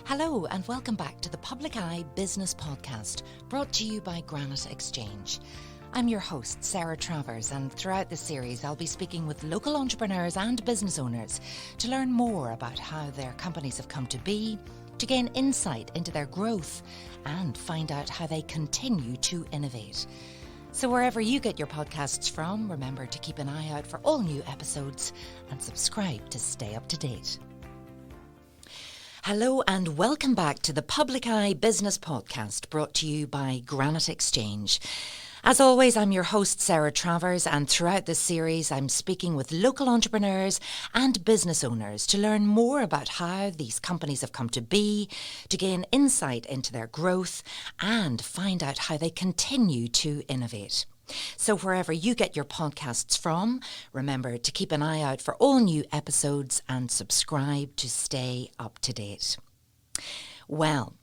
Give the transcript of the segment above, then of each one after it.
Hello and welcome back to the Public Eye Business Podcast, brought to you by Granite Exchange. I'm your host, Sarah Travers, and throughout this series I'll be speaking with local entrepreneurs and business owners to learn more about how their companies have come to be, to gain insight into their growth, and find out how they continue to innovate. So wherever you get your podcasts from, remember to keep an eye out for all new episodes and subscribe to stay up to date. Hello and welcome back to the Public Eye Business Podcast, brought to you by Granite Exchange. As always, I'm your host, Sarah Travers, and throughout this series I'm speaking with local entrepreneurs and business owners to learn more about how these companies have come to be, to gain insight into their growth, and find out how they continue to innovate. So wherever you get your podcasts from, remember to keep an eye out for all new episodes and subscribe to stay up to date. Well,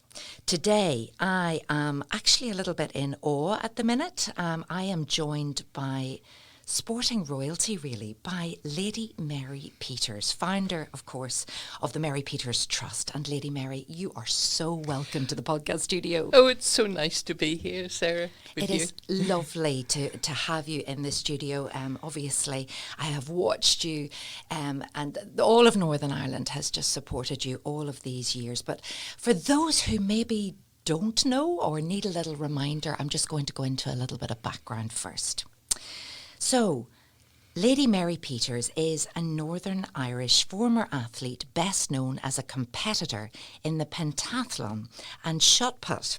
today I am actually a little bit in awe at the minute. I am joined by sporting royalty, really, by Lady Mary Peters, founder, of course, of the Mary Peters Trust. And Lady Mary, you are so welcome to the podcast studio. Oh, it's so nice to be here, Sarah. It is lovely to have you in the studio. Obviously, I have watched you and all of Northern Ireland has just supported you all of these years. But for those who maybe don't know or need a little reminder, I'm just going to go into a little bit of background first. So, Lady Mary Peters is a Northern Irish former athlete best known as a competitor in the pentathlon and shot put.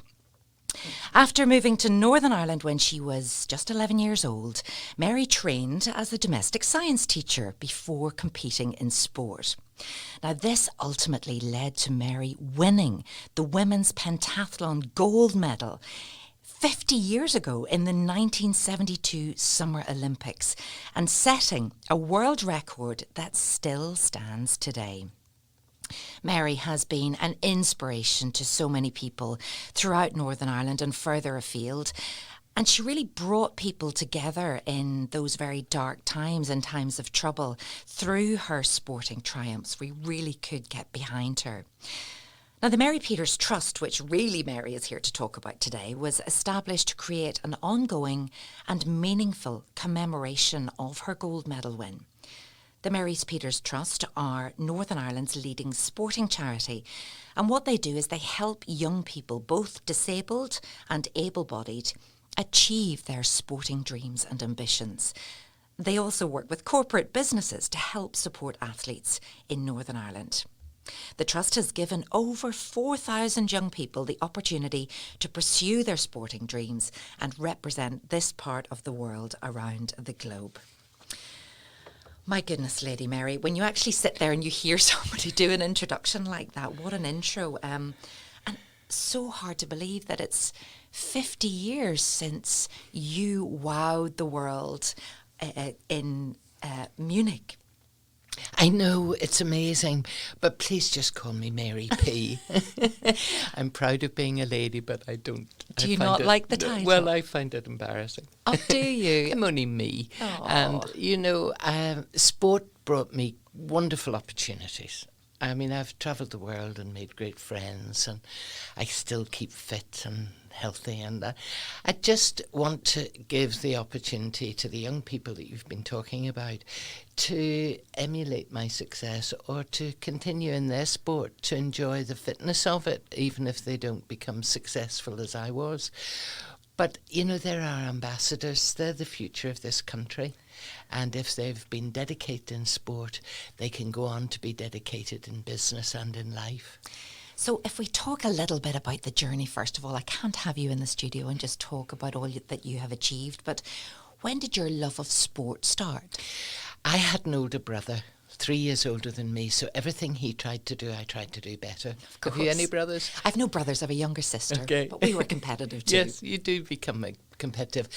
After moving to Northern Ireland when she was just 11 years old, Mary trained as a domestic science teacher before competing in sport. Now, this ultimately led to Mary winning the women's pentathlon gold medal 50 years ago in the 1972 Summer Olympics and setting a world record that still stands today. Mary has been an inspiration to so many people throughout Northern Ireland and further afield, and she really brought people together in those very dark times and times of trouble through her sporting triumphs. We really could get behind her. Now, the Mary Peters Trust, which really Mary is here to talk about today, was established to create an ongoing and meaningful commemoration of her gold medal win. The Mary Peters Trust are Northern Ireland's leading sporting charity, and what they do is they help young people, both disabled and able-bodied, achieve their sporting dreams and ambitions. They also work with corporate businesses to help support athletes in Northern Ireland. The Trust has given over 4,000 young people the opportunity to pursue their sporting dreams and represent this part of the world around the globe. My goodness, Lady Mary, when you actually sit there and you hear somebody do an introduction like that, what an intro. And so hard to believe that it's 50 years since you wowed the world in Munich. I know, it's amazing, but please just call me Mary P. I'm proud of being a lady, but I don't. Do you not like the title? Well, I find it embarrassing. Oh, do you? I'm only me. Aww. And, sport brought me wonderful opportunities. I mean, I've travelled the world and made great friends, and I still keep fit and healthy, and I just want to give the opportunity to the young people that you've been talking about to emulate my success or to continue in their sport, to enjoy the fitness of it, even if they don't become successful as I was. But, there are ambassadors. They're the future of this country. And if they've been dedicated in sport, they can go on to be dedicated in business and in life. So if we talk a little bit about the journey, first of all, I can't have you in the studio and just talk about all that you have achieved, but when did your love of sport start? I had an older brother, 3 years older than me, so everything he tried to do, I tried to do better. Have you any brothers? I've no brothers, I have a younger sister, okay. But we were competitive too. Yes, you do become competitive.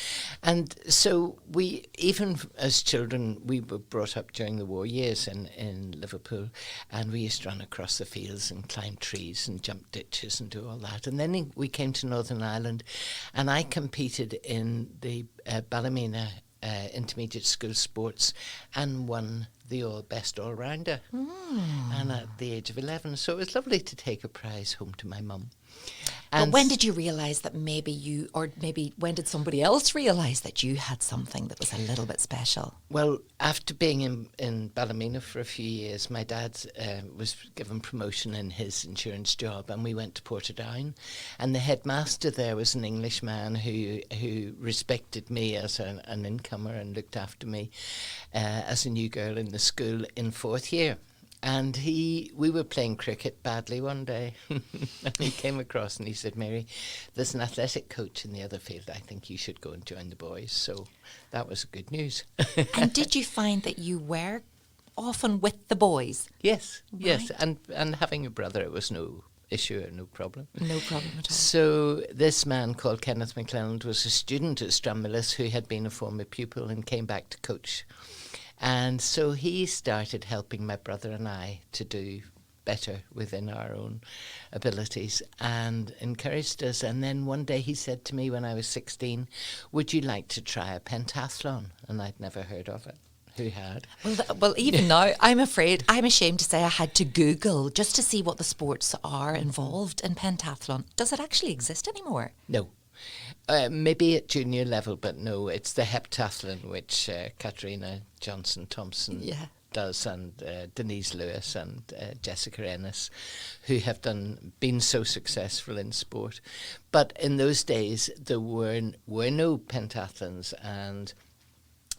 And so we, even as children, we were brought up during the war years in Liverpool, and we used to run across the fields and climb trees and jump ditches and do all that. And then we came to Northern Ireland, and I competed in the Ballymena intermediate school sports and won the best all-rounder. And at the age of 11. So it was lovely to take a prize home to my mum. But when did you realise that maybe when did somebody else realise that you had something that was a little bit special? Well, after being in Ballymena for a few years, my dad was given promotion in his insurance job, and we went to Portadown. And the headmaster there was an Englishman who respected me as an incomer and looked after me as a new girl in the school in fourth year. And we were playing cricket badly one day, and he came across and he said, "Mary, there's an athletic coach in the other field. I think you should go and join the boys." So that was good news. And did you find that you were often with the boys? Yes, Right. yes. And having a brother, it was no issue or no problem. No problem at all. So this man called Kenneth McClelland was a student at Stranmillis who had been a former pupil and came back to coach. And so he started helping my brother and I to do better within our own abilities and encouraged us. And then one day he said to me when I was 16, "Would you like to try a pentathlon?" And I'd never heard of it. Who had? Well, even now, I'm ashamed to say I had to Google just to see what the sports are involved in pentathlon. Does it actually exist anymore? No. Maybe at junior level, but no, it's the heptathlon, which Katarina Johnson-Thompson does, and Denise Lewis and Jessica Ennis, who have been so successful in sport. But in those days, there were no pentathlons, and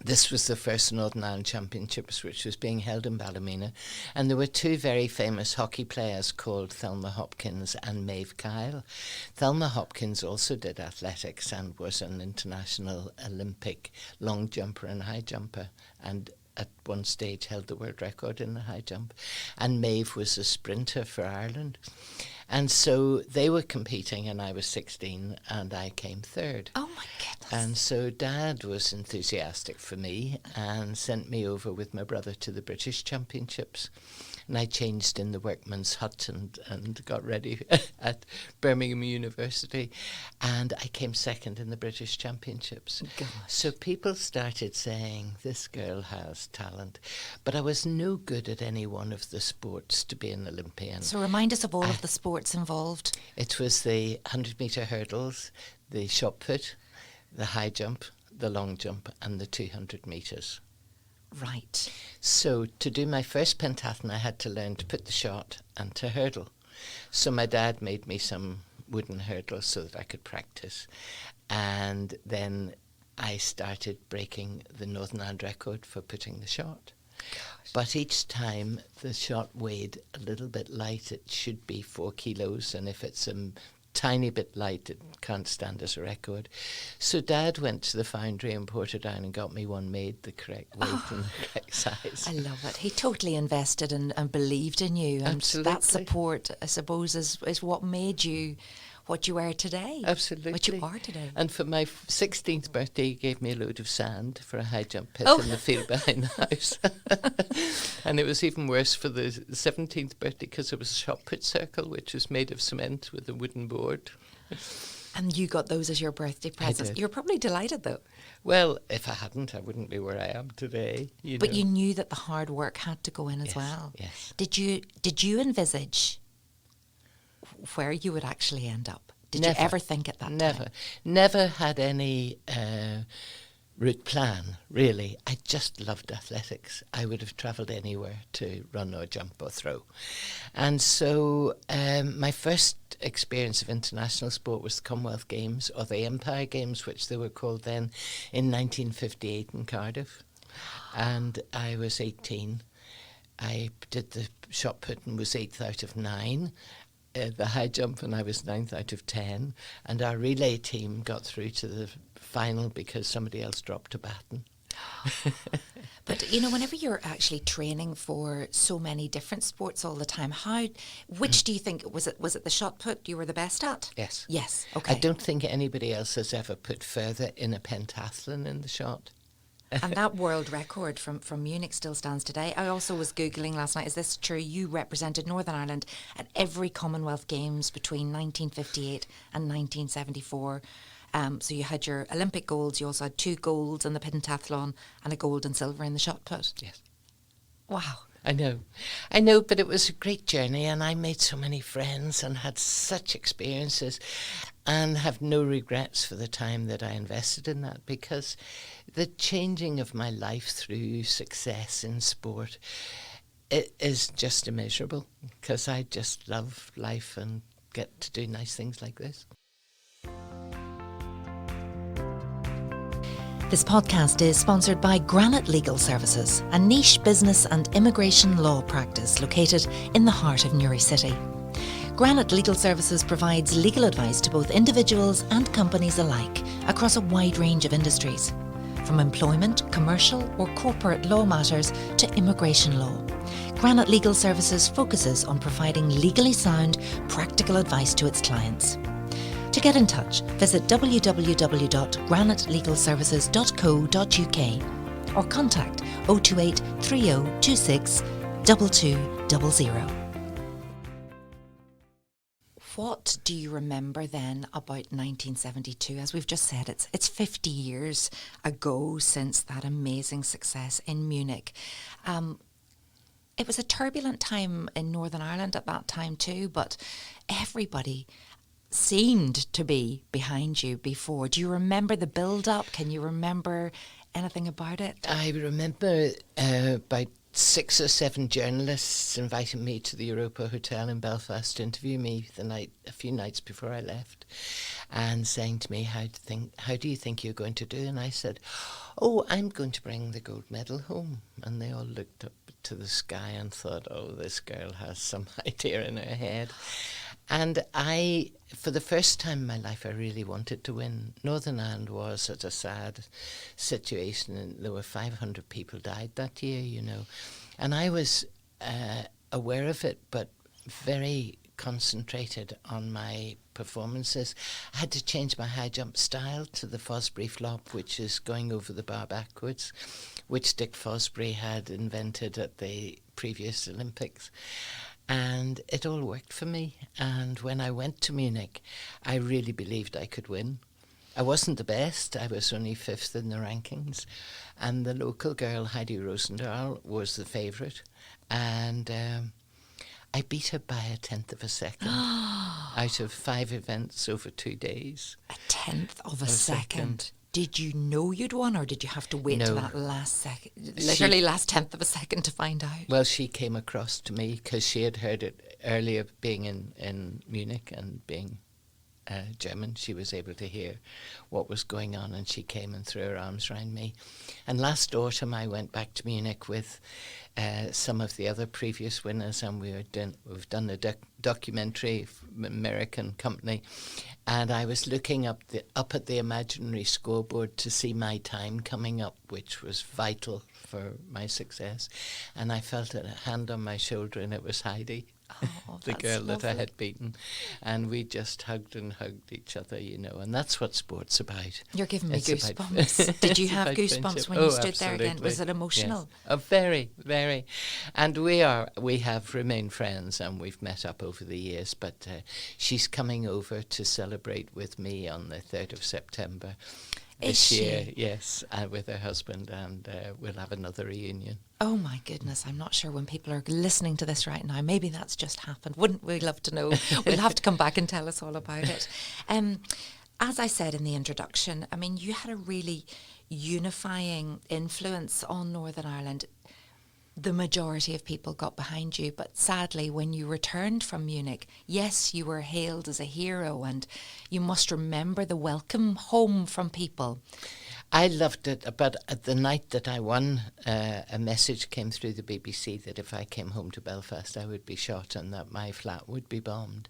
this was the first Northern Ireland Championships, which was being held in Ballymena. And there were two very famous hockey players called Thelma Hopkins and Maeve Kyle. Thelma Hopkins also did athletics and was an international Olympic long jumper and high jumper, and at one stage held the world record in the high jump. And Maeve was a sprinter for Ireland. And so they were competing, and I was 16, and I came third. Oh, my goodness. And so Dad was enthusiastic for me and sent me over with my brother to the British Championships. And I changed in the workman's hut and got ready at Birmingham University. And I came second in the British Championships. Gosh. So people started saying, "This girl has talent." But I was no good at any one of the sports to be an Olympian. So remind us of all of the sports involved. It was the 100-metre hurdles, the shot put, the high jump, the long jump, and the 200 metres. Right. So to do my first pentathlon, I had to learn to put the shot and to hurdle. So my dad made me some wooden hurdles so that I could practice. And then I started breaking the Northern Ireland record for putting the shot. Gosh. But each time the shot weighed a little bit light. It should be 4 kilos, and if it's a tiny bit light, it can't stand as a record. So Dad went to the foundry in Portadown and got me one made the correct weight and the correct size. I love it. He totally invested and believed in you. And Absolutely. that support, I suppose, is what made you what you are today. Absolutely. What you are today. And for my 16th birthday, he gave me a load of sand for a high jump pit Oh. in the field behind the house. And it was even worse for the 17th birthday because it was a shot put circle, which was made of cement with a wooden board. And you got those as your birthday presents. did. You're probably delighted, though. Well, if I hadn't, I wouldn't be where I am today. But know. you knew that the hard work had to go in as Yes, well. yes. Did you envisage where you would actually end up? Did Never. you ever think at that time? Never had any route plan, really. I just loved athletics. I would have travelled anywhere to run or jump or throw. And so my first experience of international sport was the Commonwealth Games, or the Empire Games, which they were called then, in 1958 in Cardiff. And I was 18. I did the shot put and was 8th out of 9. The high jump, and I was 9th out of 10. And our relay team got through to the final because somebody else dropped a baton. But, you know, whenever you're actually training for so many different sports all the time, which do you think, was it the shot put you were the best at? Yes. Yes, okay. I don't think anybody else has ever put further in a pentathlon in the shot. And that world record from Munich still stands today. I also was Googling last night, is this true? You represented Northern Ireland at every Commonwealth Games between 1958 and 1974. So you had your Olympic golds, you also had 2 golds in the pentathlon and a gold and silver in the shot put. Yes. Wow. I know, but it was a great journey, and I made so many friends and had such experiences, and have no regrets for the time that I invested in that, because the changing of my life through success in sport, it is just immeasurable, because I just love life and get to do nice things like this. This podcast is sponsored by Granite Legal Services, a niche business and immigration law practice located in the heart of Newry City. Granite Legal Services provides legal advice to both individuals and companies alike across a wide range of industries, from employment, commercial or corporate law matters to immigration law. Granite Legal Services focuses on providing legally sound, practical advice to its clients. To get in touch, visit www.granitelegalservices.co.uk or contact 028 3026 2200. What do you remember then about 1972? As we've just said, it's 50 years ago since that amazing success in Munich. It was a turbulent time in Northern Ireland at that time too, but everybody seemed to be behind you before. Do you remember the build-up? Can you remember anything about it? I remember about 6 or 7 journalists inviting me to the Europa Hotel in Belfast to interview me a few nights before I left, and saying to me, how do you think you're going to do? And I said, oh, I'm going to bring the gold medal home. And they all looked up to the sky and thought, oh, this girl has some idea in her head. And for the first time in my life, I really wanted to win. Northern Ireland was at a sad situation, and there were 500 people died that year, you know. And I was aware of it, but very concentrated on my performances. I had to change my high jump style to the Fosbury flop, which is going over the bar backwards, which Dick Fosbury had invented at the previous Olympics. And it all worked for me. And when I went to Munich, I really believed I could win. I wasn't the best. I was only 5th in the rankings. And the local girl, Heidi Rosendahl, was the favourite. And I beat her by 1/10 of a second out of 5 events over 2 days. 1/10 of a second. Did you know you'd won, or did you have to wait to that last second, literally last 1/10 of a second to find out? Well, she came across to me because she had heard it earlier, being in Munich and being German. She was able to hear what was going on, and she came and threw her arms around me. And last autumn I went back to Munich with some of the other previous winners, and we've done a documentary from an American company, and I was looking up at the imaginary scoreboard to see my time coming up, which was vital for my success. And I felt a hand on my shoulder, and it was Heidi. Oh, the girl lovely. that I had beaten, and we just hugged each other, you know, and that's what sport's about. You're giving me goosebumps. Did you have goosebumps when you stood there again? Was it emotional? Yes. Very, very. And we have remained friends, and we've met up over the years, but she's coming over to celebrate with me on the 3rd of September. This year, yes, with her husband, and we'll have another reunion. Oh my goodness, I'm not sure when people are listening to this right now, maybe that's just happened. Wouldn't we love to know? We'll have to come back and tell us all about it. As I said in the introduction, I mean, you had a really unifying influence on Northern Ireland. The majority of people got behind you, but sadly, when you returned from Munich, yes, you were hailed as a hero, and you must remember the welcome home from people. I loved it, but at the night that I won, a message came through the BBC that if I came home to Belfast, I would be shot and that my flat would be bombed.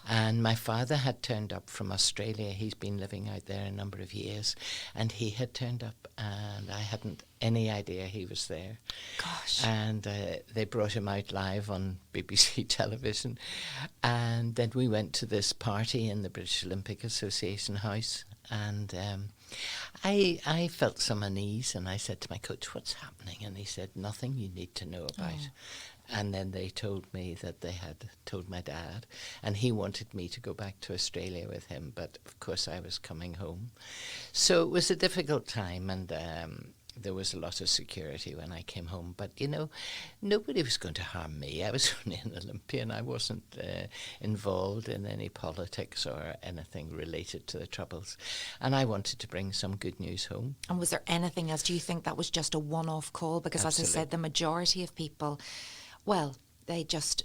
And my father had turned up from Australia. He's been living out there a number of years, and he had turned up, and I hadn't any idea he was there. Gosh. And they brought him out live on BBC television. And then we went to this party in the British Olympic Association house, and I felt some unease, and I said to my coach, what's happening? And he said, nothing you need to know about. And then they told me that they had told my dad, and he wanted me to go back to Australia with him, but of course I was coming home. So it was a difficult time, and there was a lot of security when I came home. But, nobody was going to harm me. I was only an Olympian. I wasn't involved in any politics or anything related to the Troubles. And I wanted to bring some good news home. And was there anything else? Do you think that was just a one-off call? Because Absolutely. as I said, the majority of people, well, they just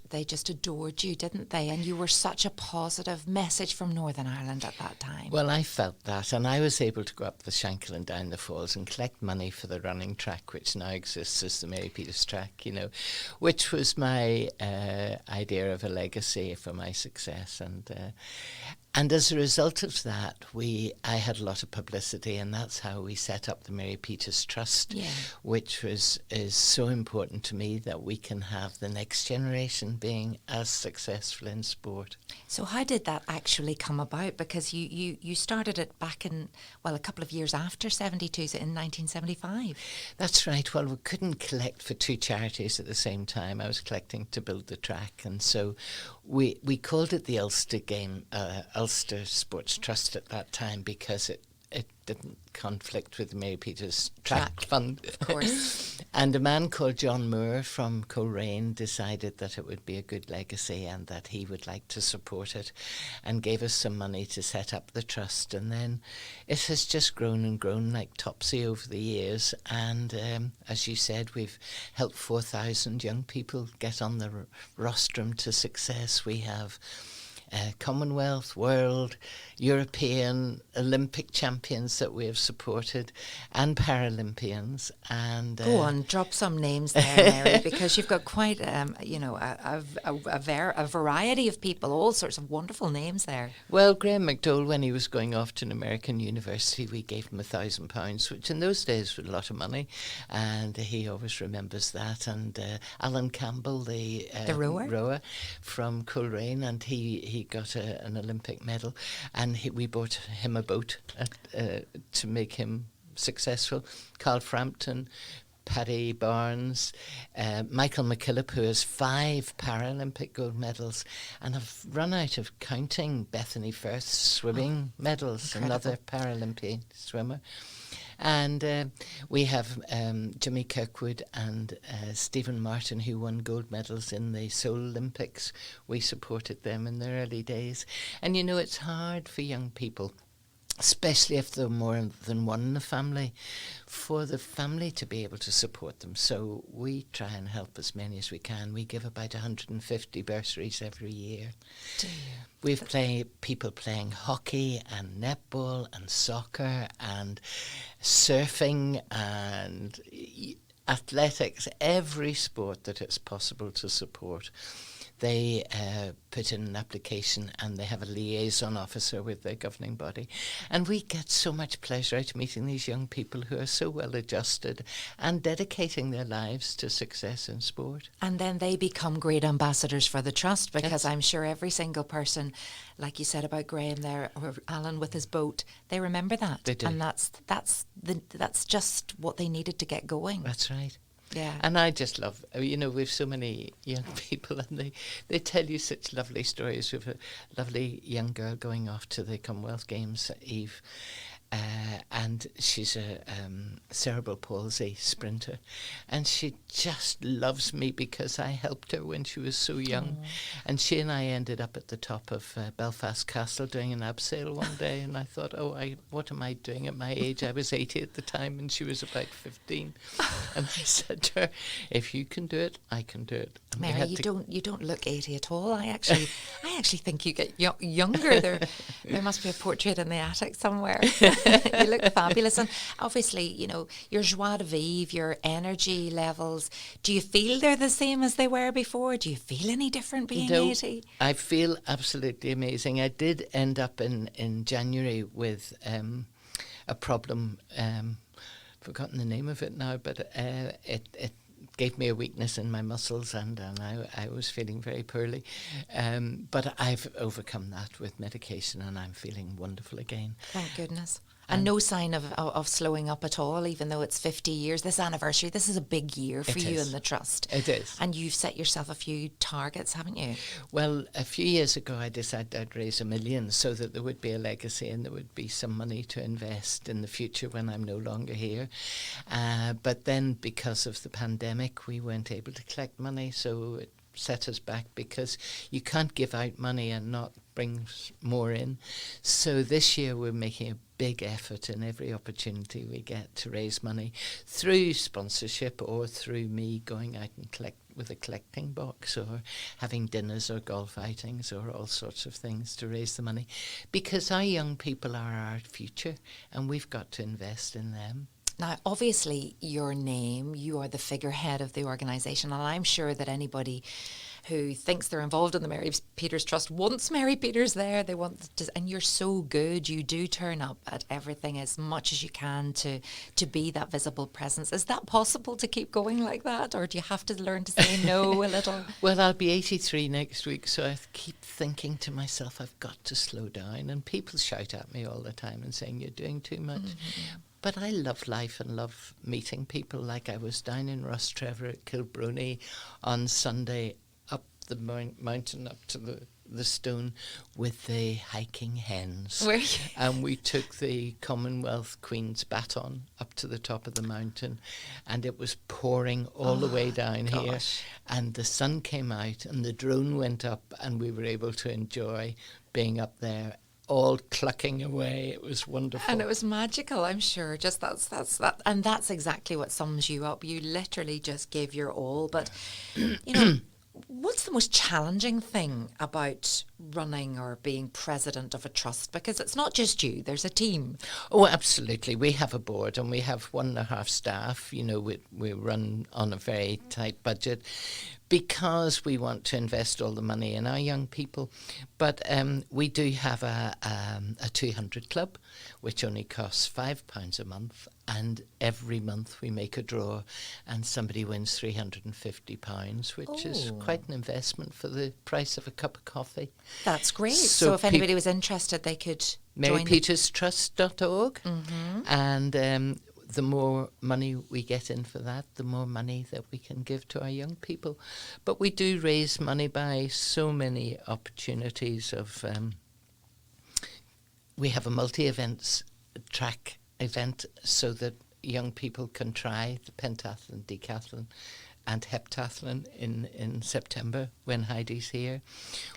adored you, didn't they? And you were such a positive message from Northern Ireland at that time. Well, I felt that, and I was able to go up the Shankill and down the falls and collect money for the running track, which now exists as the Mary Peters track, which was my idea of a legacy for my success. And as a result of that, I had a lot of publicity, and that's how we set up the Mary Peters Trust, which is so important to me, that we can have the next generation being as successful in sport. So how did that actually come about? Because you started it back in, a couple of years after 72, so in 1975. That's right. Well, we couldn't collect for two charities at the same time. I was collecting to build the track, and so we called it the Ulster Sports Trust at that time, because it didn't conflict with the Mary Peters Track Fund. Of course. And a man called John Moore from Coleraine decided that it would be a good legacy and that he would like to support it, and gave us some money to set up the trust. And then it has just grown and grown like topsy over the years. And as you said, we've helped 4,000 young people get on the rostrum to success. We have Commonwealth, World, European, Olympic champions that we have supported, and Paralympians. And go on, drop some names there, Mary, because you've got quite a variety of people, all sorts of wonderful names there. Well, Graham McDowell, when he was going off to an American university, we gave him £1,000, which in those days was a lot of money, and he always remembers that. And Alan Campbell, the rower from Coleraine, and he got an Olympic medal, and we bought him a boat to make him successful. Carl Frampton, Paddy Barnes, Michael McKillop, who has 5 Paralympic gold medals, and I've run out of counting. Bethany Firth's swimming medals, incredible. Another Paralympian swimmer. And we have Jimmy Kirkwood and Stephen Martin, who won gold medals in the Seoul Olympics. We supported them in their early days. And it's hard for young people, especially if there are more than one in the family, for the family to be able to support them. So we try and help as many as we can. We give about 150 bursaries every year. We've people playing hockey and netball and soccer and surfing and athletics, every sport that it's possible to support. They put in an application, and they have a liaison officer with their governing body. And we get so much pleasure out of meeting these young people who are so well adjusted and dedicating their lives to success in sport. And then they become great ambassadors for the trust, because I'm sure every single person, like you said about Graham there, or Alan with his boat, they remember that. They do. And that's just what they needed to get going. That's right. Yeah. And I just love, we've so many young people, and they tell you such lovely stories. We have a lovely young girl going off to the Commonwealth Games, Eve, and she's a cerebral palsy sprinter, and she just loves me because I helped her when she was so young. And she and I ended up at the top of Belfast Castle doing an abseil one day, and I thought, what am I doing at my age? I was 80 at the time, and she was about 15. And I said to her, if you can do it, I can do it. And Mary, you don't look 80 at all. I actually think you get younger. There must be a portrait in the attic somewhere. You look fabulous. And obviously, your joie de vivre, your energy levels, do you feel they're the same as they were before? Do you feel any different being 80? I feel absolutely amazing. I did end up in January with a problem, forgotten the name of it now, but it gave me a weakness in my muscles, and I was feeling very poorly. But I've overcome that with medication, and I'm feeling wonderful again. Thank goodness. And no sign of slowing up at all, even though it's 50 years. This anniversary, this is a big year for you and the Trust. It is. And you've set yourself a few targets, haven't you? Well, a few years ago I decided I'd raise $1 million so that there would be a legacy and there would be some money to invest in the future when I'm no longer here. But then because of the pandemic, we weren't able to collect money, so it set us back because you can't give out money and not bring more in. So this year we're making a big effort in every opportunity we get to raise money through sponsorship or through me going out and collect with a collecting box or having dinners or golf outings or all sorts of things to raise the money, because our young people are our future and we've got to invest in them. Now, obviously, your name, you are the figurehead of the organisation, and I'm sure that anybody who thinks they're involved in the Mary Peters Trust wants Mary Peters there. They want to, and you're so good. You do turn up at everything as much as you can to be that visible presence. Is that possible to keep going like that, or do you have to learn to say no a little? Well, I'll be 83 next week, so I keep thinking to myself, I've got to slow down. And people shout at me all the time and saying, you're doing too much. Mm-hmm. But I love life and love meeting people. Like I was down in Rostrevor at Kilbrony on Sunday, up the mountain, up to the stone with the hiking hens. Were you? And we took the Commonwealth Queen's baton up to the top of the mountain, and it was pouring all the way down here. And the sun came out and the drone went up and we were able to enjoy being up there, all clucking away. It was wonderful. And it was magical, I'm sure. Just that's that, and that's exactly what sums you up. You literally just gave your all. But you know, what's the most challenging thing about running or being president of a trust? Because it's not just you, there's a team. Oh, absolutely. We have a board and we have 1.5 staff. You know, we run on a very tight budget because we want to invest all the money in our young people. But we do have a 200 club, which only costs £5 a month. And every month we make a draw and somebody wins £350, which is quite an investment for the price of a cup of coffee. That's great. So if anybody was interested, they could join MaryPetersTrust.org. Mm-hmm. And the more money we get in for that, the more money that we can give to our young people. But we do raise money by so many opportunities of... we have a multi-events track event so that young people can try the pentathlon, decathlon and heptathlon in September when Heidi's here.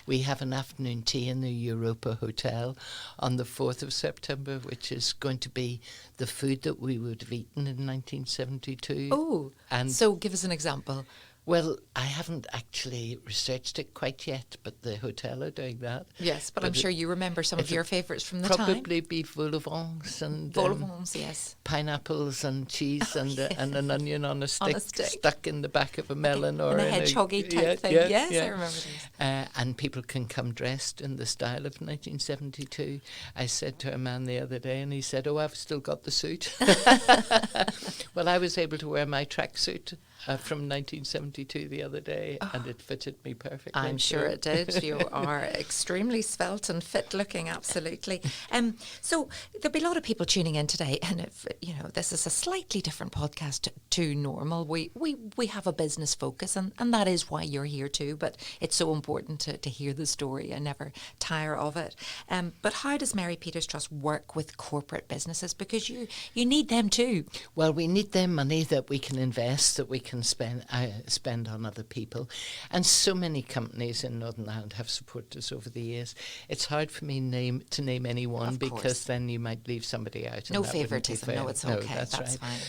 We have an afternoon tea in the Europa Hotel on the 4th of September, which is going to be the food that we would have eaten in 1972. Oh, and so give us an example. Well, I haven't actually researched it quite yet, but the hotel are doing that. Yes, but I'm sure you remember some of your favourites from the probably time. Probably beef vol au vents and vol au vents, yes, pineapples and cheese and an onion on a stick, stuck in the back of a melon or in a hedgehoggy type thing. Yes, I remember these. And people can come dressed in the style of 1972. I said to a man the other day, and he said, "Oh, I've still got the suit." Well, I was able to wear my tracksuit from 1972 the other day, and it fitted me perfectly. I'm sure it did. You are extremely svelte and fit looking, absolutely. So there'll be a lot of people tuning in today, and if you know this is a slightly different podcast to normal, we have a business focus, and that is why you're here too. But it's so important to hear the story. I never tire of it. But how does Mary Peters Trust work with corporate businesses? Because you need them too. Well, we need their money that we can invest, that we can spend on other people. And so many companies in Northern Ireland have supported us over the years. It's hard for me to name any one, because then you might leave somebody out. No favouritism. No, it's okay. That's right. Fine.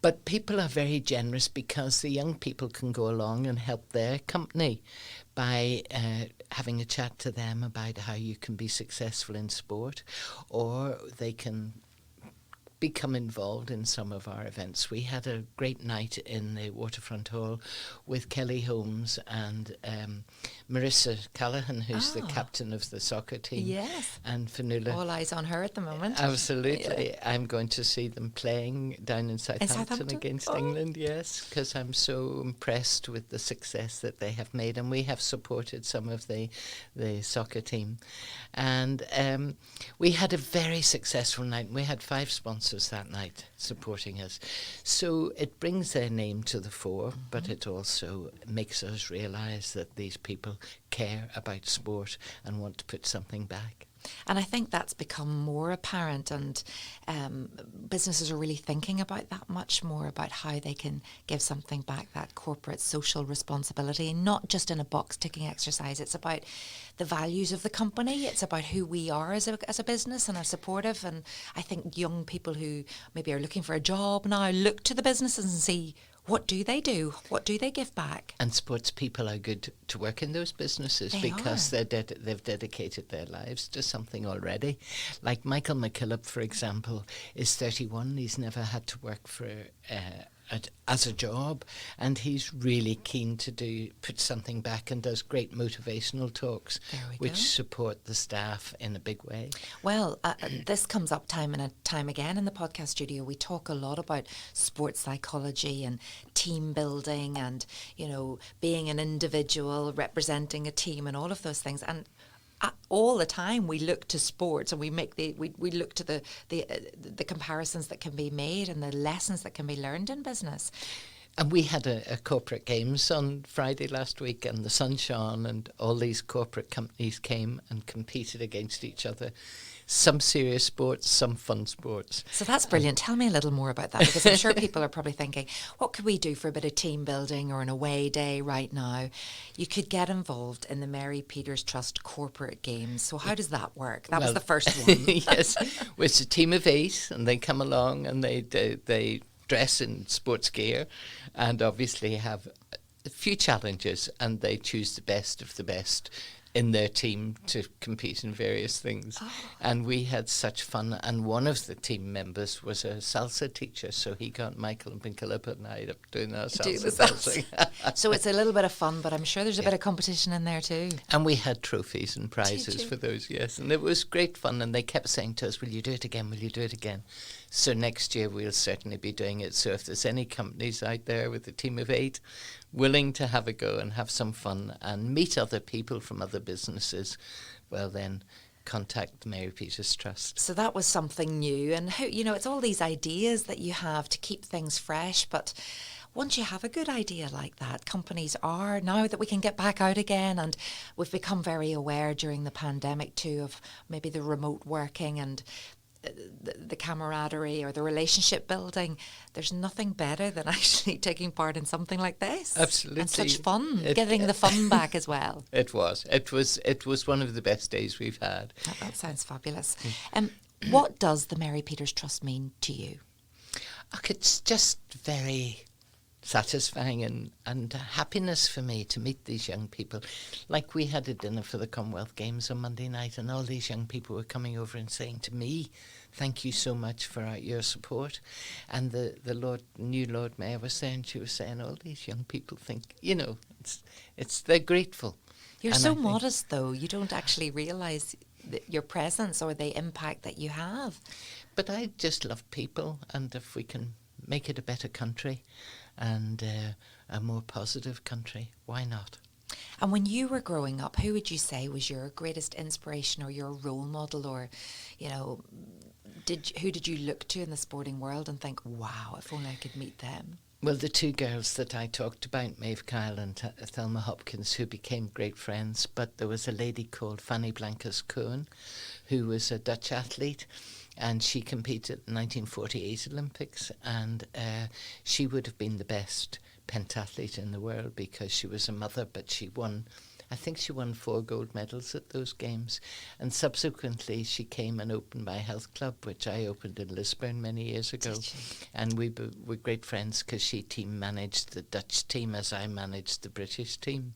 But people are very generous because the young people can go along and help their company by having a chat to them about how you can be successful in sport, or they can become involved in some of our events. We had a great night in the Waterfront Hall with Kelly Holmes and Marissa Callahan, who's the captain of the soccer team. Yes. And Fanula. All eyes on her at the moment. Absolutely. Yeah. I'm going to see them playing down in Southampton against England, yes, because I'm so impressed with the success that they have made, and we have supported some of the soccer team. And we had a very successful night. We had 5 sponsors that night supporting us. So it brings their name to the fore, but it also makes us realise that these people care about sport and want to put something back. And I think that's become more apparent, and businesses are really thinking about that much more, about how they can give something back, that corporate social responsibility, not just in a box ticking exercise. It's about the values of the company. It's about who we are as a business and are supportive. And I think young people who maybe are looking for a job now look to the businesses and see, what do they do? What do they give back? And sports people are good to work in those businesses because they've dedicated their lives to something already. Like Michael McKillop, for example, is 31. He's never had to work for as a job, and he's really keen to put something back, and does great motivational talks which support the staff in a big way. Well, this comes up time and time again in the podcast studio. We talk a lot about sports psychology and team building and, you know, being an individual representing a team and all of those things. And all the time we look to sports, and we make we look to the comparisons that can be made and the lessons that can be learned in business. And we had a corporate games on Friday last week, and the sun shone, and all these corporate companies came and competed against each other. Some serious sports, some fun sports. So that's brilliant. Tell me a little more about that, because I'm sure people are probably thinking, what could we do for a bit of team building or an away day right now? You could get involved in the Mary Peters Trust corporate games. So how does that work? That was the first one. Yes, it's a team of 8, and they come along and they dress in sports gear and obviously have a few challenges, and they choose the best of the best in their team to compete in various things. And we had such fun, and one of the team members was a salsa teacher, so he got Michael and Pinkalip at night up doing our salsa. So it's a little bit of fun, but I'm sure there's a bit of competition in there too. And we had trophies and prizes for those, yes, and it was great fun, and they kept saying to us, will you do it again, will you do it again? So next year we'll certainly be doing it. So if there's any companies out there with a team of 8 willing to have a go and have some fun and meet other people from other businesses, well then contact Mary Peters Trust. So that was something new, and how, you know, it's all these ideas that you have to keep things fresh, but once you have a good idea like that, companies are, now that we can get back out again, and we've become very aware during the pandemic too of maybe the remote working and the camaraderie or the relationship building, there's nothing better than actually taking part in something like this. Absolutely. And such fun, getting the fun back as well. It was one of the best days we've had. That sounds fabulous. What does the Mary Peters Trust mean to you? It's just very satisfying and happiness for me to meet these young people. Like, we had a dinner for the Commonwealth Games on Monday night, and all these young people were coming over and saying to me, thank you so much for your support. And the new Lord Mayor was there, and she was saying, all these young people think, you know, they're grateful. You're so modest, though. You don't actually realise your presence or the impact that you have. But I just love people, and if we can make it a better country and a more positive country, why not? And when you were growing up, who would you say was your greatest inspiration or your role model, or, you know, who did you look to in the sporting world and think, wow, if only I could meet them? Well, the 2 girls that I talked about, Maeve Kyle and Thelma Hopkins, who became great friends, but there was a lady called Fanny Blankers-Koen, who was a Dutch athlete, and she competed in the 1948 Olympics, and she would have been the best pentathlete in the world because she was a mother, but she won 4 gold medals at those games. And subsequently she came and opened my health club, which I opened in Lisburn many years ago. And we were great friends because she team managed the Dutch team as I managed the British team.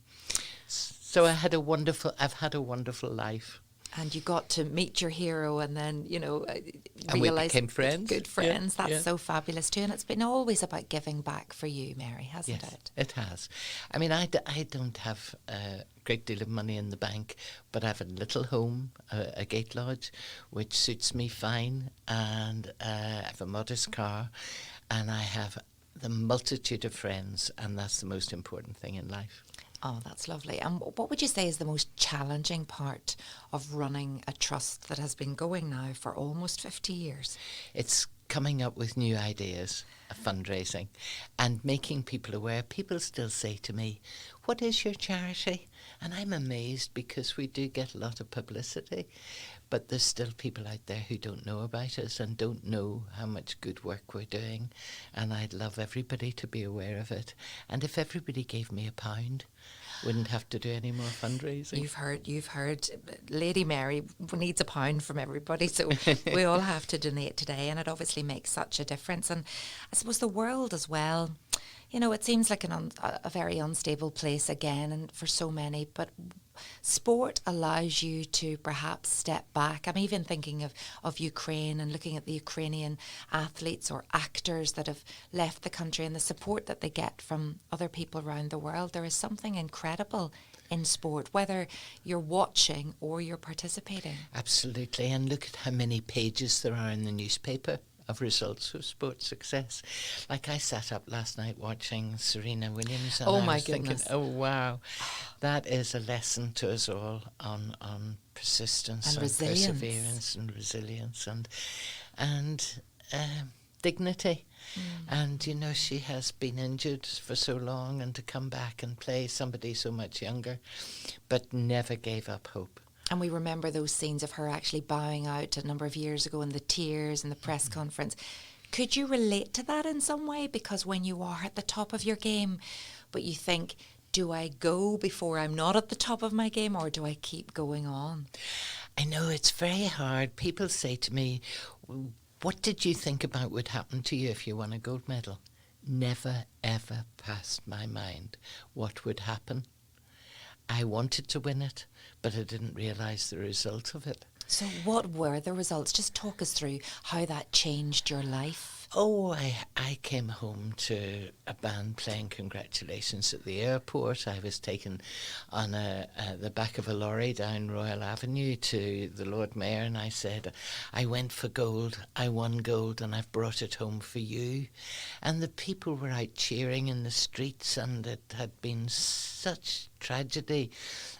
So I've had a wonderful life. And you got to meet your hero and then, And we realise became friends. good friends. Yeah, That's so fabulous too. And it's been always about giving back for you, Mary, hasn't yes, it? it has. I mean, I don't have a great deal of money in the bank, but I have a little home, a gate lodge, which suits me fine, and I have a modest car, and I have the multitude of friends, and that's the most important thing in life. Oh, that's lovely. And what would you say is the most challenging part of running a trust that has been going now for almost 50 years? It's coming up with new ideas of fundraising and making people aware. People still say to me, "What is your charity?" And I'm amazed because we do get a lot of publicity, but there's still people out there who don't know about us and don't know how much good work we're doing. And I'd love everybody to be aware of it. And if everybody gave me £1, wouldn't have to do any more fundraising. You've heard. Lady Mary needs £1 from everybody, so we all have to donate today, and it obviously makes such a difference. And I suppose the world as well, it seems like a very unstable place again, and for so many, but sport allows you to perhaps step back. I'm even thinking of Ukraine and looking at the Ukrainian athletes or actors that have left the country and the support that they get from other people around the world. There is something incredible in sport, whether you're watching or you're participating. Absolutely, and look at how many pages there are in the newspaper of results of sports success. Like I sat up last night watching Serena Williams, and Oh I my was goodness. thinking, oh wow, that is a lesson to us all on persistence And and resilience. perseverance and resilience and dignity. And she has been injured for so long, and to come back and play somebody so much younger, but never gave up hope. And we remember those scenes of her actually bowing out a number of years ago, and the tears and the press conference. Could you relate to that in some way? Because when you are at the top of your game, but you think, do I go before I'm not at the top of my game, or do I keep going on? I know it's very hard. People say to me, what did you think about would happen to you if you won a gold medal? Never, ever passed my mind what would happen. I wanted to win it, but I didn't realise the result of it. So what were the results? Just talk us through how that changed your life. Oh, I came home to a band playing Congratulations at the airport. I was taken on the back of a lorry down Royal Avenue to the Lord Mayor, and I said, I went for gold, I won gold, and I've brought it home for you. And the people were out cheering in the streets, and it had been such tragedy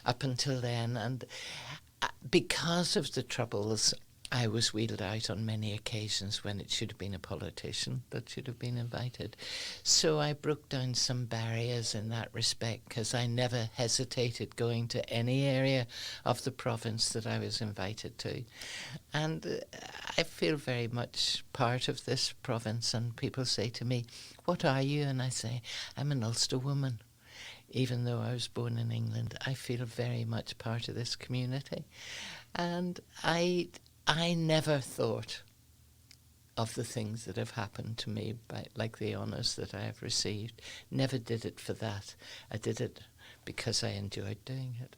up until then. And because of the troubles, I was wheeled out on many occasions when it should have been a politician that should have been invited. So I broke down some barriers in that respect, because I never hesitated going to any area of the province that I was invited to. And I feel very much part of this province, and people say to me, what are you? And I say, I'm an Ulster woman. Even though I was born in England, I feel very much part of this community. And I never thought of the things that have happened to me, like the honours that I have received. Never did it for that. I did it because I enjoyed doing it.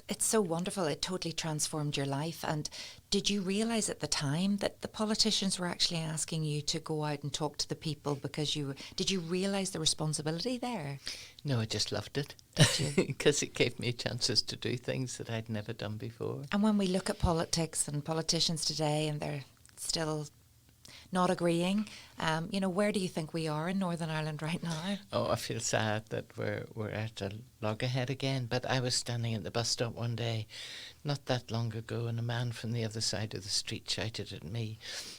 It's so wonderful. It totally transformed your life. And did you realise at the time that the politicians were actually asking you to go out and talk to the people did you realise the responsibility there? No, I just loved it. Did you? Because it gave me chances to do things that I'd never done before. And when we look at politics and politicians today, and they're still not agreeing, where do you think we are in Northern Ireland right now? Oh, I feel sad that we're at a loggerhead again. But I was standing at the bus stop one day, not that long ago, and a man from the other side of the street shouted at me,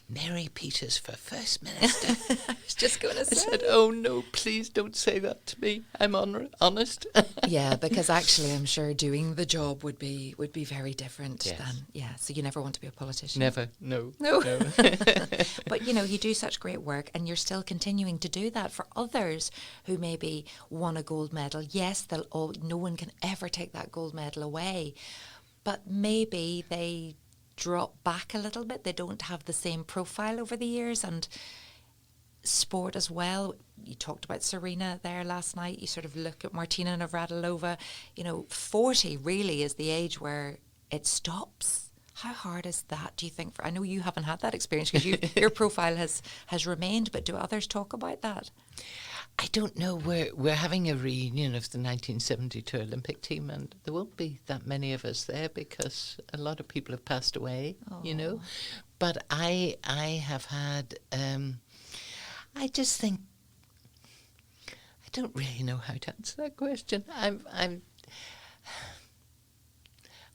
Mary Peters for First Minister. I was just going to say. I said, oh no, please don't say that to me. I'm honest. Yeah, because actually I'm sure doing the job would be very different Yes. than, so you never want to be a politician. Never, no. But you do such great work, and you're still continuing to do that for others who maybe won a gold medal. Yes, no one can ever take that gold medal away, but maybe they drop back a little bit. They don't have the same profile over the years. And sport as well. You talked about Serena there last night. You sort of look at Martina Navratilova. 40 really is the age where it stops. How hard is that, do you think? I know you haven't had that experience because your profile has remained, but do others talk about that? I don't know. We're having a reunion of the 1972 Olympic team, and there won't be that many of us there because a lot of people have passed away, But I have had, I just think, I don't really know how to answer that question.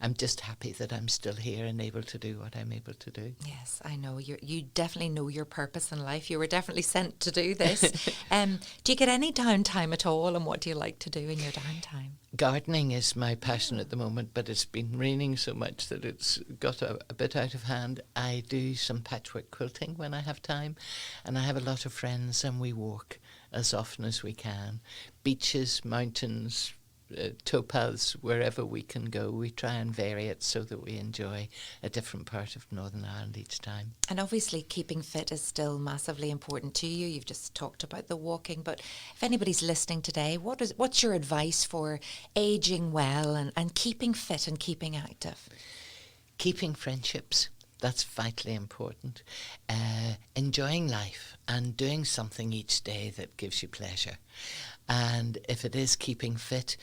I'm just happy that I'm still here and able to do what I'm able to do. Yes, I know. You definitely know your purpose in life. You were definitely sent to do this. Do you get any downtime at all, and what do you like to do in your downtime? Gardening is my passion at the moment, but it's been raining so much that it's got a bit out of hand. I do some patchwork quilting when I have time, and I have a lot of friends, and we walk as often as we can. Beaches, mountains, towpaths, wherever we can go. We try and vary it so that we enjoy a different part of Northern Ireland each time. And obviously keeping fit is still massively important to you. You've just talked about the walking, but if anybody's listening today, what's your advice for ageing well and keeping fit and keeping active? Keeping friendships. That's vitally important. Enjoying life and doing something each day that gives you pleasure. And if it is keeping fit,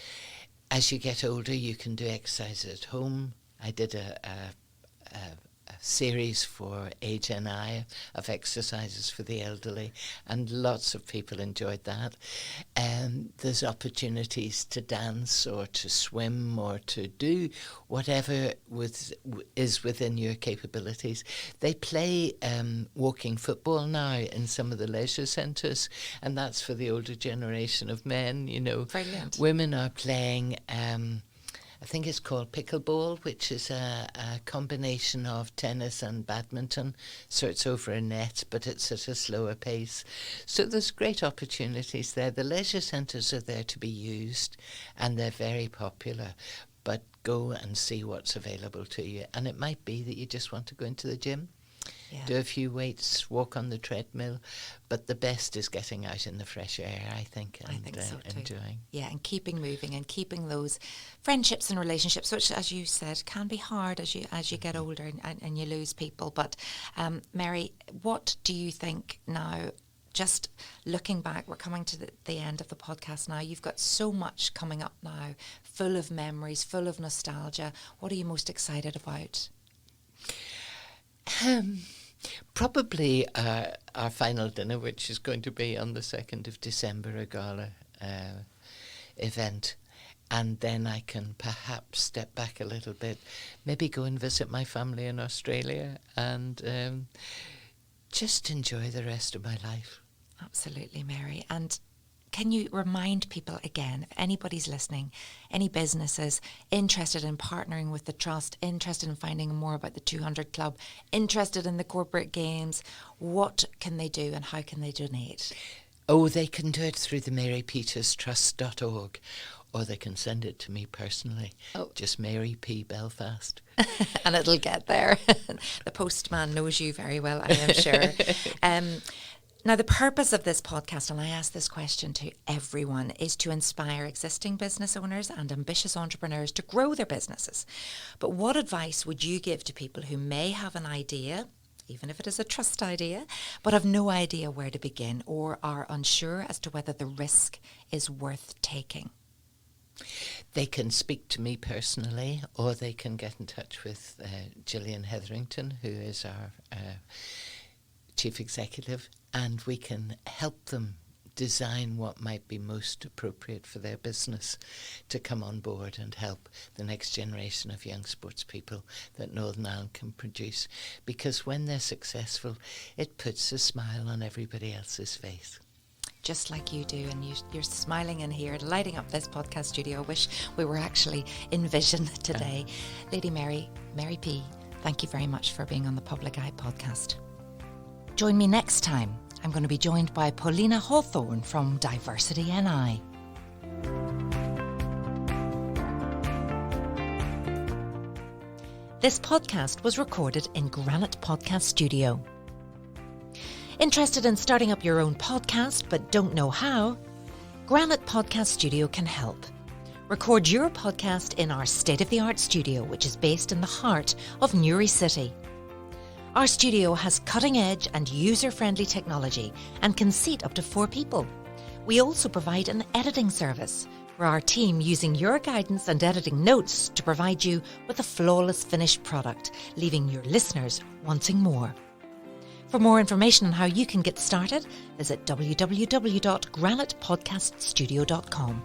as you get older, you can do exercise at home. I did a series for HNI of exercises for the elderly, and lots of people enjoyed that. There's opportunities to dance or to swim or to do whatever is within your capabilities. They play walking football now in some of the leisure centres, and that's for the older generation of men, Brilliant. Women are playing I think it's called pickleball, which is a combination of tennis and badminton. So it's over a net, but it's at a slower pace. So there's great opportunities there. The leisure centres are there to be used, and they're very popular. But go and see what's available to you. And it might be that you just want to go into the gym, do a few weights, walk on the treadmill, but the best is getting out in the fresh air, I think, and I think so too. enjoying. Yeah, and keeping moving and keeping those friendships and relationships, which, as you said, can be hard as you get older and you lose people. But Mary, what do you think now? Just looking back, we're coming to the end of the podcast now. You've got so much coming up now, full of memories, full of nostalgia. What are you most excited about? Probably our final dinner, which is going to be on the 2nd of December, a gala event. And then I can perhaps step back a little bit, maybe go and visit my family in Australia and just enjoy the rest of my life. Absolutely, Mary. And can you remind people again, if anybody's listening, any businesses interested in partnering with the Trust, interested in finding more about the 200 Club, interested in the corporate games, what can they do and how can they donate? Oh, they can do it through the marypeterstrust.org, or they can send it to me personally. Just Mary P. Belfast. And it'll get there. The postman knows you very well, I am sure. Now, the purpose of this podcast, and I ask this question to everyone, is to inspire existing business owners and ambitious entrepreneurs to grow their businesses. But what advice would you give to people who may have an idea, even if it is a trust idea, but have no idea where to begin or are unsure as to whether the risk is worth taking? They can speak to me personally, or they can get in touch with Gillian Hetherington, who is our Chief Executive, and we can help them design what might be most appropriate for their business to come on board and help the next generation of young sports people that Northern Ireland can produce. Because when they're successful, it puts a smile on everybody else's face. Just like you do, and you're smiling in here, lighting up this podcast studio. I wish we were actually in vision today. Lady Mary P., thank you very much for being on the Public Eye podcast. Join me next time. I'm going to be joined by Paulina Hawthorne from Diversity NI. This podcast was recorded in Granite Podcast Studio. Interested in starting up your own podcast but don't know how? Granite Podcast Studio can help. Record your podcast in our state-of-the-art studio, which is based in the heart of Newry City. Our studio has cutting-edge and user-friendly technology and can seat up to 4 people. We also provide an editing service for our team, using your guidance and editing notes to provide you with a flawless finished product, leaving your listeners wanting more. For more information on how you can get started, visit www.granitepodcaststudio.com.